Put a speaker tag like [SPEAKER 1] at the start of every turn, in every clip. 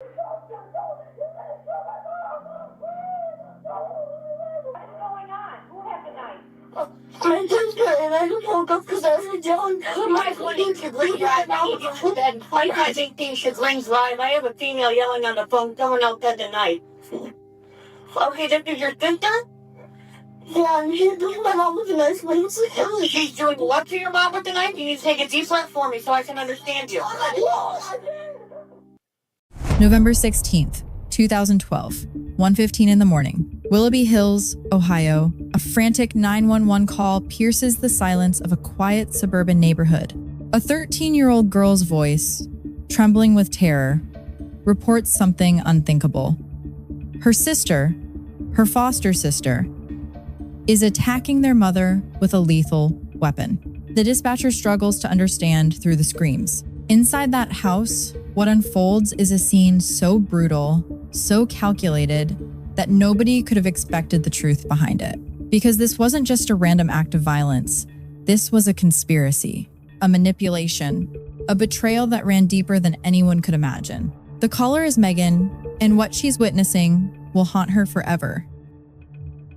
[SPEAKER 1] going on? Who had the knife?
[SPEAKER 2] My sister, and I woke up because I was yelling. My phone should ring right now. And I think things should ring live. I have a female yelling on the phone. Someone else had the knife. Okay, this is your sister? Yeah, and she's doing my mom with a knife. She's doing what to your mom with the knife? You need to take a deep breath for me so I can understand you.
[SPEAKER 3] November 16th, 2012, 1:15 in the morning. Willoughby Hills, Ohio. A frantic 911 call pierces the silence of a quiet suburban neighborhood. A 13-year-old girl's voice, trembling with terror, reports something unthinkable. Her sister, her foster sister, is attacking their mother with a lethal weapon. The dispatcher struggles to understand through the screams. Inside that house, what unfolds is a scene so brutal, so calculated, that nobody could have expected the truth behind it. Because this wasn't just a random act of violence. This was a conspiracy, a manipulation, a betrayal that ran deeper than anyone could imagine. The caller is Megan, and what she's witnessing will haunt her forever.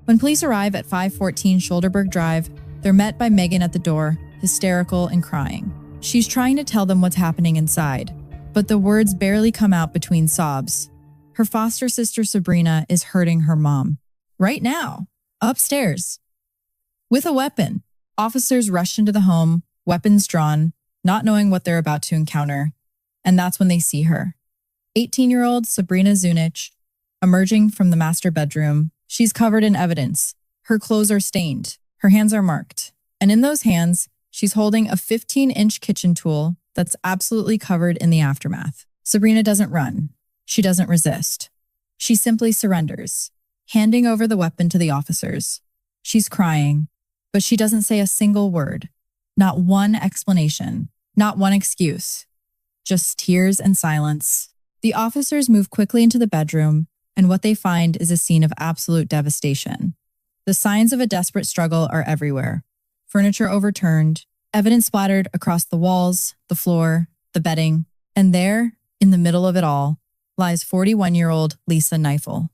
[SPEAKER 3] When police arrive at 514 Shoulderberg Drive, they're met by Megan at the door, hysterical and crying. She's trying to tell them what's happening inside, but the words barely come out between sobs. Her foster sister Sabrina is hurting her mom. Right now, upstairs. With a weapon. Officers rush into the home, weapons drawn, not knowing what they're about to encounter. And that's when they see her. 18-year-old Sabrina Zunich, emerging from the master bedroom. She's covered in evidence. Her clothes are stained. Her hands are marked. And in those hands, she's holding a 15-inch kitchen tool that's absolutely covered in the aftermath. Sabrina doesn't run. She doesn't resist. She simply surrenders, handing over the weapon to the officers. She's crying, but she doesn't say a single word. Not one explanation. Not one excuse. Just tears and silence. The officers move quickly into the bedroom, and what they find is a scene of absolute devastation. The signs of a desperate struggle are everywhere. Furniture overturned, evidence splattered across the walls, the floor, the bedding, and there, in the middle of it all, lies 41-year-old Lisa Kneifel.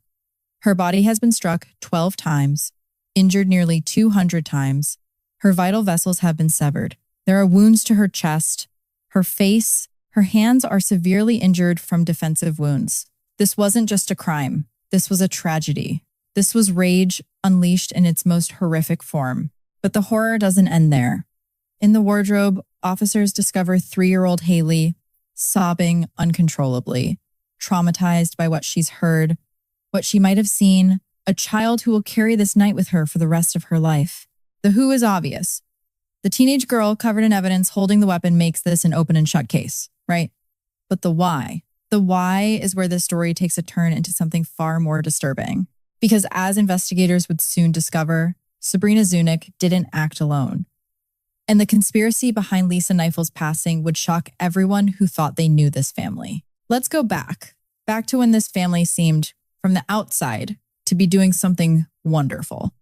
[SPEAKER 3] Her body has been struck 12 times, injured nearly 200 times. Her vital vessels have been severed. There are wounds to her chest, her face, her hands are severely injured from defensive wounds. This wasn't just a crime. This was a tragedy. This was rage unleashed in its most horrific form. But the horror doesn't end there. In the wardrobe, officers discover 3-year-old Haley, sobbing uncontrollably, traumatized by what she's heard, what she might have seen, a child who will carry this night with her for the rest of her life. The who is obvious. The teenage girl covered in evidence holding the weapon makes this an open and shut case, right? But the why? The why is where this story takes a turn into something far more disturbing. Because as investigators would soon discover, Sabrina Zunich didn't act alone. And the conspiracy behind Lisa Kneifel's passing would shock everyone who thought they knew this family. Let's go back to when this family seemed, from the outside, to be doing something wonderful.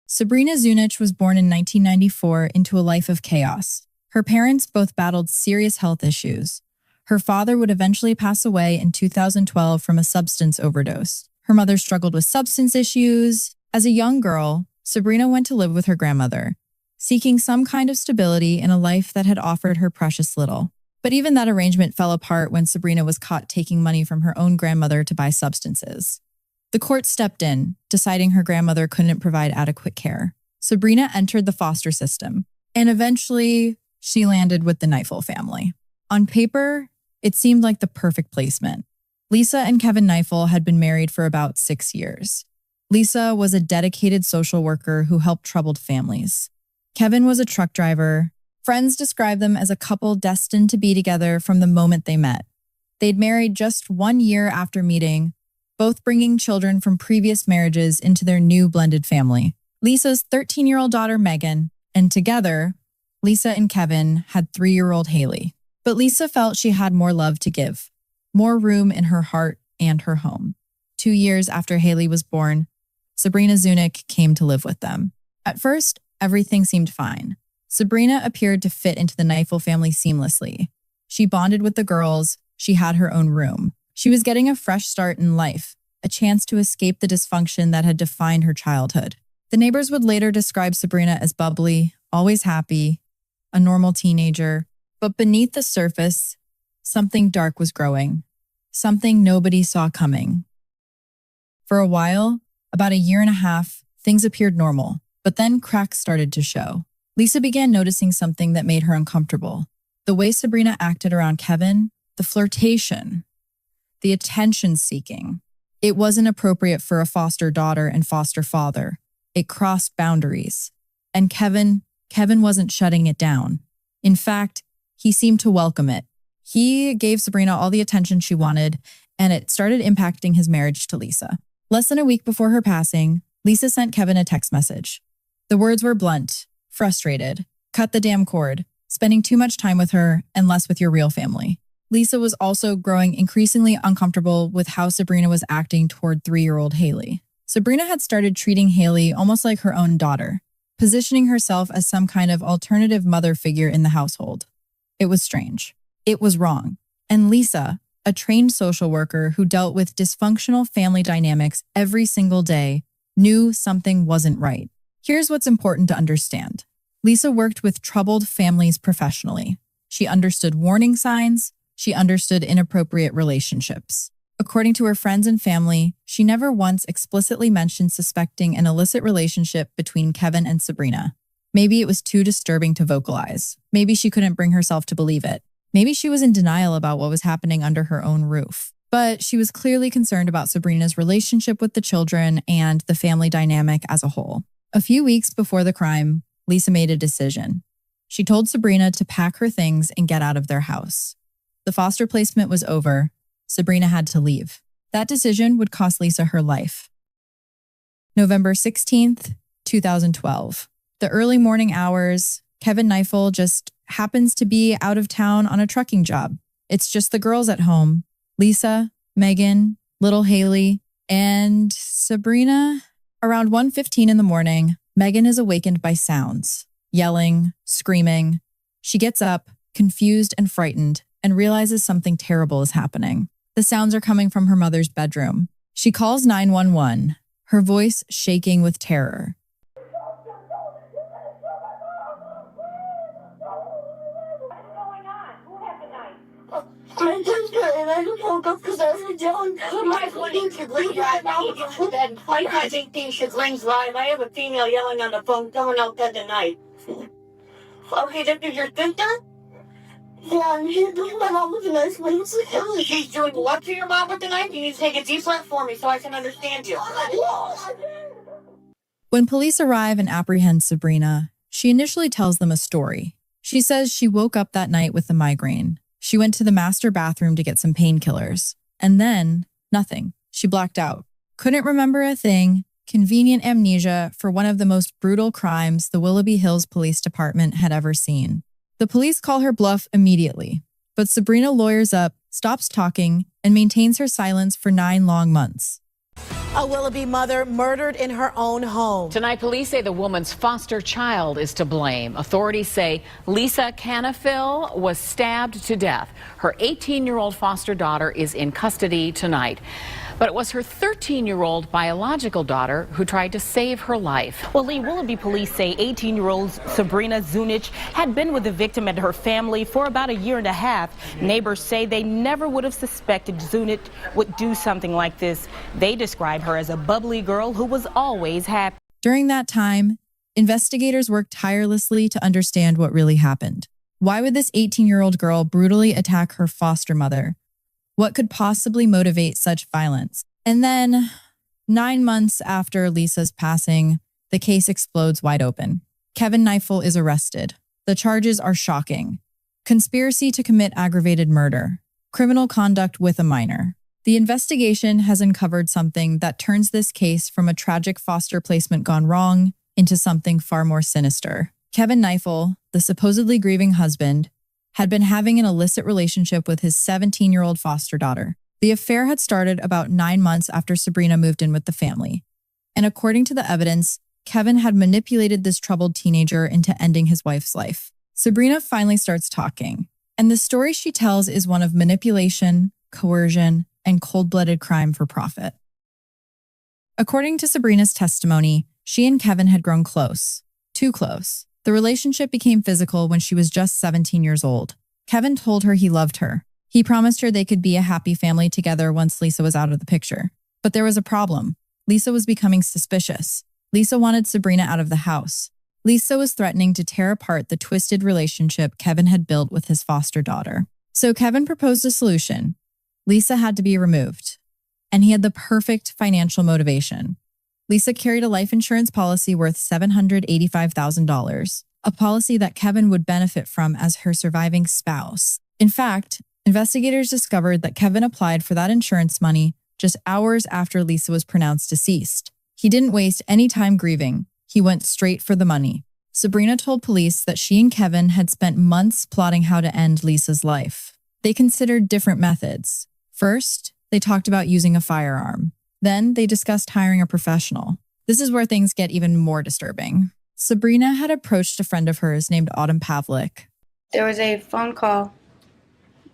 [SPEAKER 3] Sabrina Zunich was born in 1994 into a life of chaos. Her parents both battled serious health issues. Her father would eventually pass away in 2012 from a substance overdose. Her mother struggled with substance issues. As a young girl, Sabrina went to live with her grandmother, seeking some kind of stability in a life that had offered her precious little. But even that arrangement fell apart when Sabrina was caught taking money from her own grandmother to buy substances. The court stepped in, deciding her grandmother couldn't provide adequate care. Sabrina entered the foster system, and eventually she landed with the Kneifel family. On paper, it seemed like the perfect placement. Lisa and Kevin Kneifel had been married for about 6 years. Lisa was a dedicated social worker who helped troubled families. Kevin was a truck driver. Friends described them as a couple destined to be together from the moment they met. They'd married just 1 year after meeting, both bringing children from previous marriages into their new blended family. Lisa's 13-year-old daughter, Megan, and together, Lisa and Kevin had 3-year-old Haley. But Lisa felt she had more love to give, more room in her heart and her home. 2 years after Haley was born, Sabrina Zunich came to live with them. At first, everything seemed fine. Sabrina appeared to fit into the Kneifel family seamlessly. She bonded with the girls, she had her own room. She was getting a fresh start in life, a chance to escape the dysfunction that had defined her childhood. The neighbors would later describe Sabrina as bubbly, always happy, a normal teenager, but beneath the surface, something dark was growing, something nobody saw coming. For a while, about a year and a half, things appeared normal, but then cracks started to show. Lisa began noticing something that made her uncomfortable. The way Sabrina acted around Kevin, the flirtation, the attention-seeking. It wasn't appropriate for a foster daughter and foster father. It crossed boundaries. And Kevin wasn't shutting it down. In fact, he seemed to welcome it. He gave Sabrina all the attention she wanted, and it started impacting his marriage to Lisa. Less than a week before her passing, Lisa sent Kevin a text message. The words were blunt, frustrated, cut the damn cord, spending too much time with her and less with your real family. Lisa was also growing increasingly uncomfortable with how Sabrina was acting toward 3-year-old Haley. Sabrina had started treating Haley almost like her own daughter, positioning herself as some kind of alternative mother figure in the household. It was strange. It was wrong. And Lisa, a trained social worker who dealt with dysfunctional family dynamics every single day, knew something wasn't right. Here's what's important to understand. Lisa worked with troubled families professionally. She understood warning signs. She understood inappropriate relationships. According to her friends and family, she never once explicitly mentioned suspecting an illicit relationship between Kevin and Sabrina. Maybe it was too disturbing to vocalize. Maybe she couldn't bring herself to believe it. Maybe she was in denial about what was happening under her own roof. But she was clearly concerned about Sabrina's relationship with the children and the family dynamic as a whole. A few weeks before the crime, Lisa made a decision. She told Sabrina to pack her things and get out of their house. The foster placement was over. Sabrina had to leave. That decision would cost Lisa her life. November 16th, 2012. The early morning hours, Kevin Kneifel just happens to be out of town on a trucking job. It's just the girls at home. Lisa, Megan, little Haley, and Sabrina. Around 1:15 in the morning, Megan is awakened by sounds, yelling, screaming. She gets up, confused and frightened, and realizes something terrible is happening. The sounds are coming from her mother's bedroom. She calls 911, her voice shaking with terror.
[SPEAKER 1] What's going on? Who had the knife?
[SPEAKER 2] My sister and I woke up because I was yelling. My phone should ring right now with your bed. I think things should ring live. I have a female yelling on the phone, someone else had the knife. Okay, this is your sister? Yeah, and she's doing my mom with a nice wing. She's doing what to your mom with the knife? You need to take a deep breath for me so I can understand you.
[SPEAKER 3] When police arrive and apprehend Sabrina, she initially tells them a story. She says she woke up that night with a migraine. She went to the master bathroom to get some painkillers. And then, nothing. She blacked out. Couldn't remember a thing. Convenient amnesia for one of the most brutal crimes the Willoughby Hills Police Department had ever seen. The police call her bluff immediately, but Sabrina lawyers up, stops talking, and maintains her silence for 9 long months.
[SPEAKER 4] A Willoughby mother murdered in her own home.
[SPEAKER 5] Tonight, police say the woman's foster child is to blame. Authorities say Lisa Kneifel was stabbed to death. Her 18-year-old foster daughter is in custody tonight. But it was her 13-year-old biological daughter who tried to save her life.
[SPEAKER 6] Well, Lee, Willoughby police say 18-year-old Sabrina Zunich had been with the victim and her family for about a year and a half. Neighbors say they never would have suspected Zunich would do something like this. They describe her as a bubbly girl who was always happy.
[SPEAKER 3] During that time, investigators worked tirelessly to understand what really happened. Why would this 18-year-old girl brutally attack her foster mother? What could possibly motivate such violence? And then, 9 months after Lisa's passing, the case explodes wide open. Kevin Kneifel is arrested. The charges are shocking. Conspiracy to commit aggravated murder. Criminal conduct with a minor. The investigation has uncovered something that turns this case from a tragic foster placement gone wrong into something far more sinister. Kevin Kneifel, the supposedly grieving husband, had been having an illicit relationship with his 17-year-old foster daughter. The affair had started about 9 months after Sabrina moved in with the family. And according to the evidence, Kevin had manipulated this troubled teenager into ending his wife's life. Sabrina finally starts talking, and the story she tells is one of manipulation, coercion, and cold-blooded crime for profit. According to Sabrina's testimony, she and Kevin had grown close. Too close. The relationship became physical when she was just 17 years old. Kevin told her he loved her. He promised her they could be a happy family together once Lisa was out of the picture. But there was a problem. Lisa was becoming suspicious. Lisa wanted Sabrina out of the house. Lisa was threatening to tear apart the twisted relationship Kevin had built with his foster daughter. So Kevin proposed a solution. Lisa had to be removed. And he had the perfect financial motivation. Lisa carried a life insurance policy worth $785,000, a policy that Kevin would benefit from as her surviving spouse. In fact, investigators discovered that Kevin applied for that insurance money just hours after Lisa was pronounced deceased. He didn't waste any time grieving. He went straight for the money. Sabrina told police that she and Kevin had spent months plotting how to end Lisa's life. They considered different methods. First, they talked about using a firearm. Then they discussed hiring a professional. This is where things get even more disturbing. Sabrina had approached a friend of hers named Autumn Pavlik.
[SPEAKER 7] There was a phone call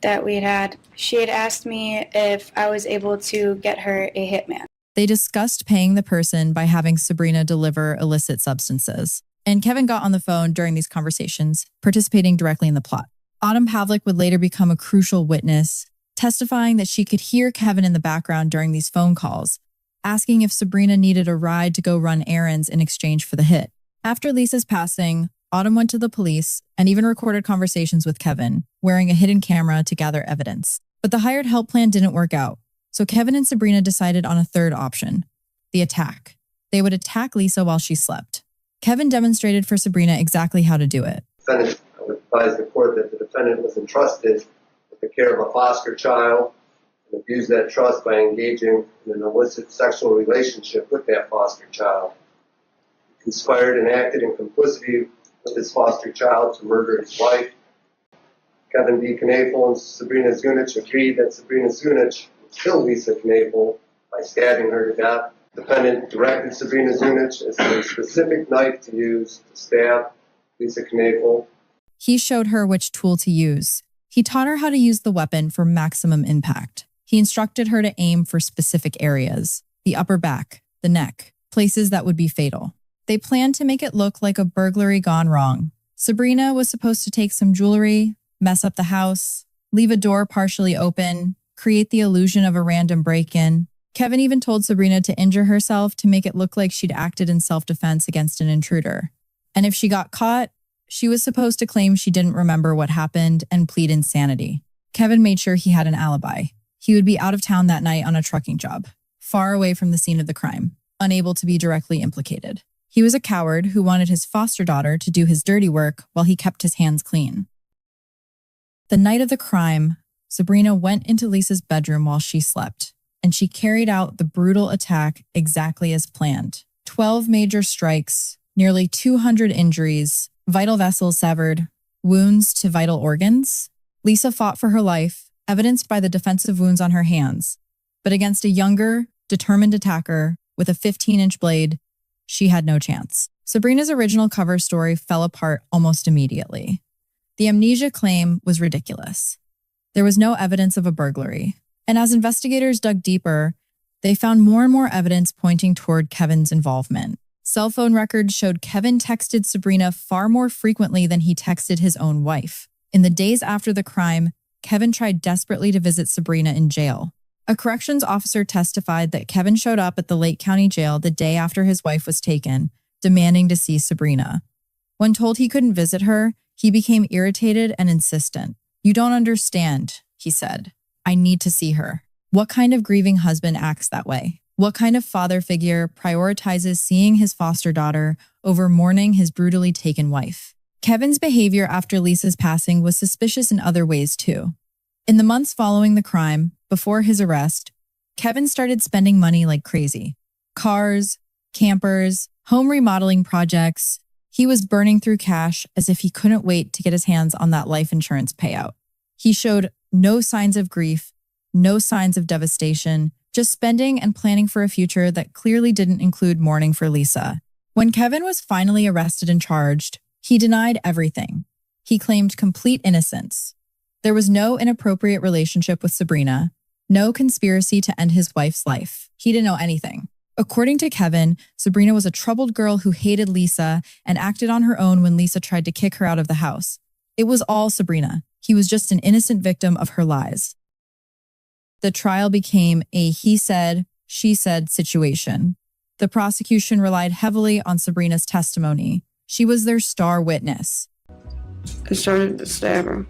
[SPEAKER 7] that we had. She had asked me if I was able to get her a hitman.
[SPEAKER 3] They discussed paying the person by having Sabrina deliver illicit substances. And Kevin got on the phone during these conversations, participating directly in the plot. Autumn Pavlik would later become a crucial witness, testifying that she could hear Kevin in the background during these phone calls, asking if Sabrina needed a ride to go run errands in exchange for the hit. After Lisa's passing, Autumn went to the police and even recorded conversations with Kevin, wearing a hidden camera to gather evidence. But the hired help plan didn't work out, so Kevin and Sabrina decided on a third option, the attack. They would attack Lisa while she slept. Kevin demonstrated for Sabrina exactly how to do it.
[SPEAKER 8] I would advise the court that the defendant was entrusted with the care of a foster child and abused that trust by engaging in an illicit sexual relationship with that foster child. He conspired and acted in complicity with his foster child to murder his wife. Kevin B. Kneifel and Sabrina Zunich agreed that Sabrina Zunich would kill Lisa Kneifel by stabbing her to death. The defendant directed Sabrina Zunich as to a specific knife to use to stab Lisa Kneifel.
[SPEAKER 3] He showed her which tool to use. He taught her how to use the weapon for maximum impact. He instructed her to aim for specific areas, the upper back, the neck, places that would be fatal. They planned to make it look like a burglary gone wrong. Sabrina was supposed to take some jewelry, mess up the house, leave a door partially open, create the illusion of a random break-in. Kevin even told Sabrina to injure herself to make it look like she'd acted in self-defense against an intruder. And if she got caught, she was supposed to claim she didn't remember what happened and plead insanity. Kevin made sure he had an alibi. He would be out of town that night on a trucking job, far away from the scene of the crime, unable to be directly implicated. He was a coward who wanted his foster daughter to do his dirty work while he kept his hands clean. The night of the crime, Sabrina went into Lisa's bedroom while she slept, and she carried out the brutal attack exactly as planned. 12 major strikes, nearly 200 injuries, vital vessels severed, wounds to vital organs. Lisa fought for her life, evidenced by the defensive wounds on her hands. But against a younger, determined attacker with a 15-inch blade, she had no chance. Sabrina's original cover story fell apart almost immediately. The amnesia claim was ridiculous. There was no evidence of a burglary. And as investigators dug deeper, they found more and more evidence pointing toward Kevin's involvement. Cell phone records showed Kevin texted Sabrina far more frequently than he texted his own wife. In the days after the crime, Kevin tried desperately to visit Sabrina in jail. A corrections officer testified that Kevin showed up at the Lake County Jail the day after his wife was taken, demanding to see Sabrina. When told he couldn't visit her, he became irritated and insistent. "You don't understand," he said. "I need to see her." What kind of grieving husband acts that way? What kind of father figure prioritizes seeing his foster daughter over mourning his brutally taken wife? Kevin's behavior after Lisa's passing was suspicious in other ways too. In the months following the crime, before his arrest, Kevin started spending money like crazy. Cars, campers, home remodeling projects. He was burning through cash as if he couldn't wait to get his hands on that life insurance payout. He showed no signs of grief, no signs of devastation, just spending and planning for a future that clearly didn't include mourning for Lisa. When Kevin was finally arrested and charged, he denied everything. He claimed complete innocence. There was no inappropriate relationship with Sabrina, No conspiracy to end his wife's life. He didn't know anything. According to Kevin, Sabrina was a troubled girl who hated Lisa and acted on her own when Lisa tried to kick her out of the house. It was all Sabrina. He was just an innocent victim of her lies. The trial became a he said, she said situation. The prosecution relied heavily on Sabrina's testimony. She was their star witness.
[SPEAKER 9] I started to stab her.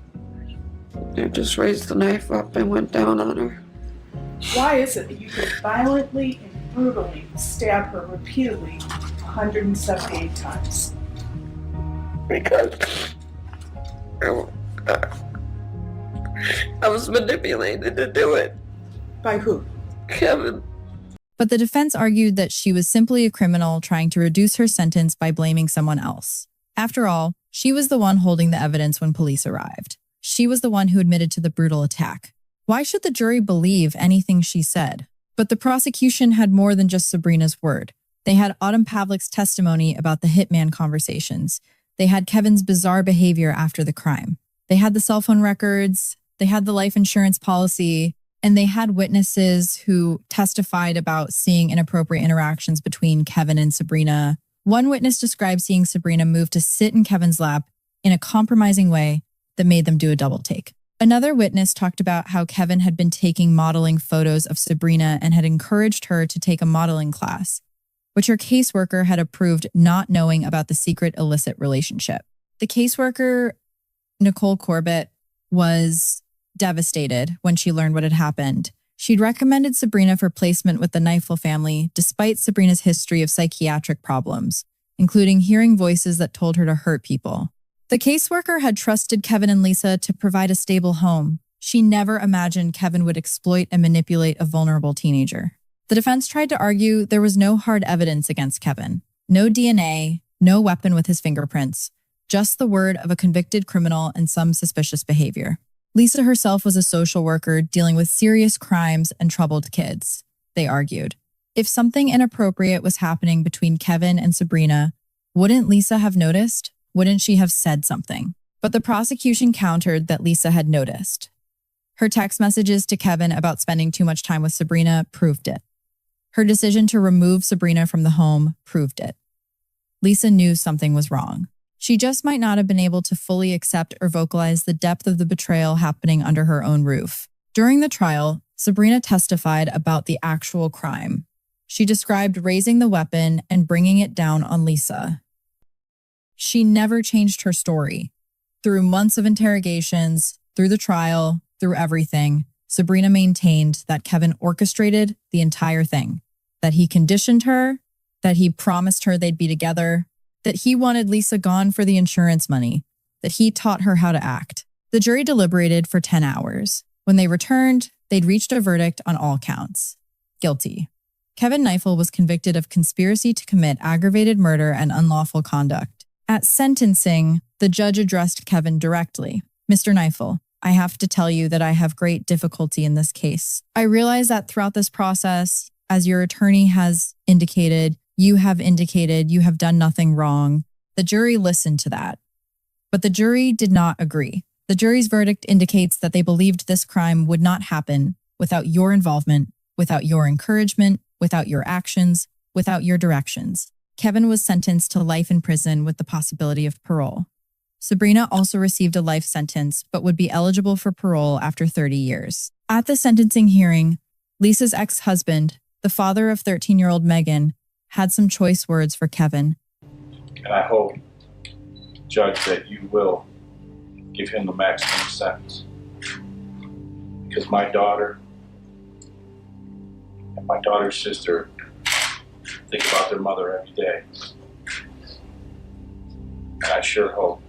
[SPEAKER 9] I just raised the knife up and went down on her.
[SPEAKER 10] Why is it that you could violently and brutally stab her repeatedly 178 times?
[SPEAKER 9] Because I was manipulated to do it.
[SPEAKER 10] By who?
[SPEAKER 9] Kevin.
[SPEAKER 3] But the defense argued that she was simply a criminal trying to reduce her sentence by blaming someone else. After all, she was the one holding the evidence when police arrived. She was the one who admitted to the brutal attack. Why should the jury believe anything she said? But the prosecution had more than just Sabrina's word. They had Autumn Pavlik's testimony about the hitman conversations. They had Kevin's bizarre behavior after the crime. They had the cell phone records. They had the life insurance policy. And they had witnesses who testified about seeing inappropriate interactions between Kevin and Sabrina. One witness described seeing Sabrina move to sit in Kevin's lap in a compromising way that made them do a double take. Another witness talked about how Kevin had been taking modeling photos of Sabrina and had encouraged her to take a modeling class, which her caseworker had approved, not knowing about the secret illicit relationship. The caseworker, Nicole Corbett, was devastated when she learned what had happened. She'd recommended Sabrina for placement with the Kneifel family, despite Sabrina's history of psychiatric problems, including hearing voices that told her to hurt people. The caseworker had trusted Kevin and Lisa to provide a stable home. She never imagined Kevin would exploit and manipulate a vulnerable teenager. The defense tried to argue there was no hard evidence against Kevin. No DNA, no weapon with his fingerprints, just the word of a convicted criminal and some suspicious behavior. Lisa herself was a social worker dealing with serious crimes and troubled kids, they argued. If something inappropriate was happening between Kevin and Sabrina, wouldn't Lisa have noticed? Wouldn't she have said something? But the prosecution countered that Lisa had noticed. Her text messages to Kevin about spending too much time with Sabrina proved it. Her decision to remove Sabrina from the home proved it. Lisa knew something was wrong. She just might not have been able to fully accept or vocalize the depth of the betrayal happening under her own roof. During the trial, Sabrina testified about the actual crime. She described raising the weapon and bringing it down on Lisa. She never changed her story. Through months of interrogations, through the trial, through everything, Sabrina maintained that Kevin orchestrated the entire thing, that he conditioned her, that he promised her they'd be together, that he wanted Lisa gone for the insurance money, that he taught her how to act. The jury deliberated for 10 hours. When they returned, they'd reached a verdict on all counts. Guilty. Kevin Kneifel was convicted of conspiracy to commit aggravated murder and unlawful conduct. At sentencing, the judge addressed Kevin directly. Mr. Kneifel, I have to tell you that I have great difficulty in this case. I realize that throughout this process, as your attorney has indicated, you have done nothing wrong. The jury listened to that. But the jury did not agree. The jury's verdict indicates that they believed this crime would not happen without your involvement, without your encouragement, without your actions, without your directions. Kevin was sentenced to life in prison with the possibility of parole. Sabrina also received a life sentence, but would be eligible for parole after 30 years. At the sentencing hearing, Lisa's ex-husband, the father of 13-year-old Megan, had some choice words for Kevin.
[SPEAKER 11] And I hope, Judge, that you will give him the maximum sentence. Because my daughter and my daughter's sister think about their mother every day. And I sure hope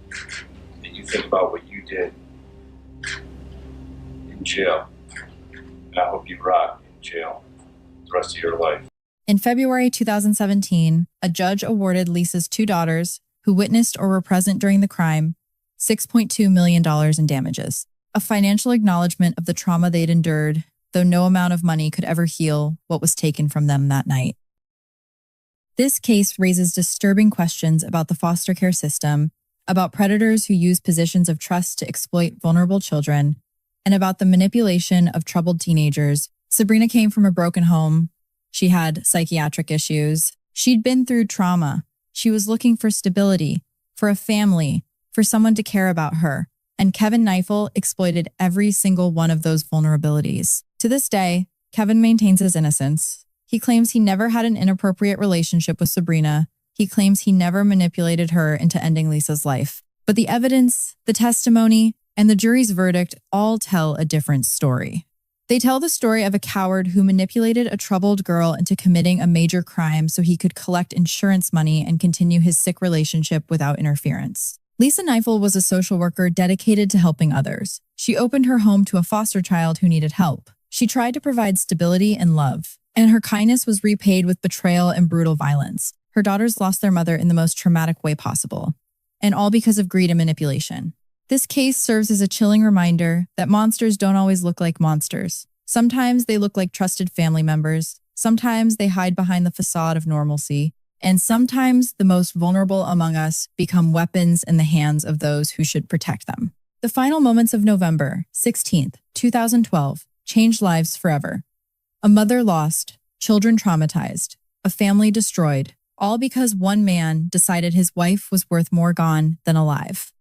[SPEAKER 11] that you think about what you did in jail. And I hope you rot in jail the rest of your life.
[SPEAKER 3] In February 2017, a judge awarded Lisa's two daughters, who witnessed or were present during the crime, $6.2 million in damages. A financial acknowledgement of the trauma they'd endured, though no amount of money could ever heal what was taken from them that night. This case raises disturbing questions about the foster care system, about predators who use positions of trust to exploit vulnerable children, and about the manipulation of troubled teenagers. Sabrina came from a broken home. She had psychiatric issues. She'd been through trauma. She was looking for stability, for a family, for someone to care about her. And Kevin Kneifel exploited every single one of those vulnerabilities. To this day, Kevin maintains his innocence. He claims he never had an inappropriate relationship with Sabrina. He claims he never manipulated her into ending Lisa's life. But the evidence, the testimony, and the jury's verdict all tell a different story. They tell the story of a coward who manipulated a troubled girl into committing a major crime so he could collect insurance money and continue his sick relationship without interference. Lisa Kneifel was a social worker dedicated to helping others. She opened her home to a foster child who needed help. She tried to provide stability and love, and her kindness was repaid with betrayal and brutal violence. Her daughters lost their mother in the most traumatic way possible, and all because of greed and manipulation. This case serves as a chilling reminder that monsters don't always look like monsters. Sometimes they look like trusted family members. Sometimes they hide behind the facade of normalcy. And sometimes the most vulnerable among us become weapons in the hands of those who should protect them. The final moments of November 16th, 2012, changed lives forever. A mother lost, children traumatized, a family destroyed, all because one man decided his wife was worth more gone than alive.